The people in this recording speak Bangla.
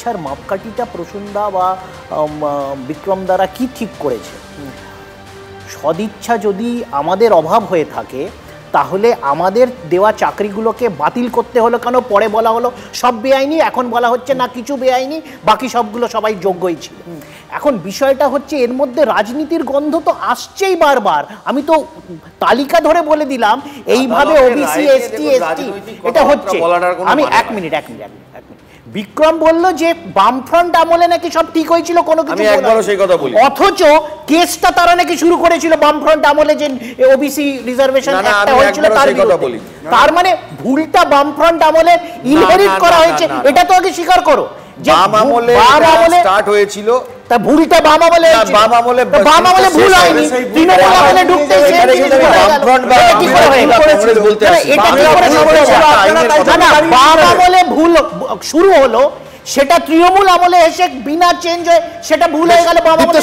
সদিচ্ছার মাপকাঠিটা প্রসূনদা বা বিক্রম দ্বারা কি ঠিক করেছে? সদিচ্ছা যদি আমাদের অভাব হয়ে থাকে তাহলে আমাদের দেওয়া চাকরিগুলোকে বাতিল করতে হলো কেন? পরে বলা হলো সব বেআইনি, এখন বলা হচ্ছে না কিছু বেআইনি, বাকি সবগুলো সবাই যোগ্যই ছিল। এখন বিষয়টা হচ্ছে এর মধ্যে রাজনীতির গন্ধ তো আসছেই বারবার। আমি তো তালিকা ধরে বলে দিলাম এইভাবে ওবিসি এসটি এটা হচ্ছে। আমি এক মিনিট বিক্রম বলল যে বামফ্রন্ট আমলে নাকি সব ঠিক হয়েছিল, কোনো কিছু অথচ কেসটা তারা নাকি শুরু করেছিল বামফ্রন্ট আমলে যে ওবিসি রিজার্ভেশন একটা হয়েছিল তার বিরুদ্ধে। তার মানে ভুলটা বামফ্রন্ট আমলে ইনহেরিট করা হয়েছে, এটা তো আগে স্বীকার করো। বাম আমলে স্টার্ট হয়েছিল, তা ভুলটা বাম আমলে ভুল হয়নি, তৃণমূল আমলে ঢুকতে বাম আমলে ভুল শুরু হলো, সেটা তৃণমূল আমলে এসে বিনা চেঞ্জ হয়ে সেটা ভুল হয়ে গেল। বাম আমলে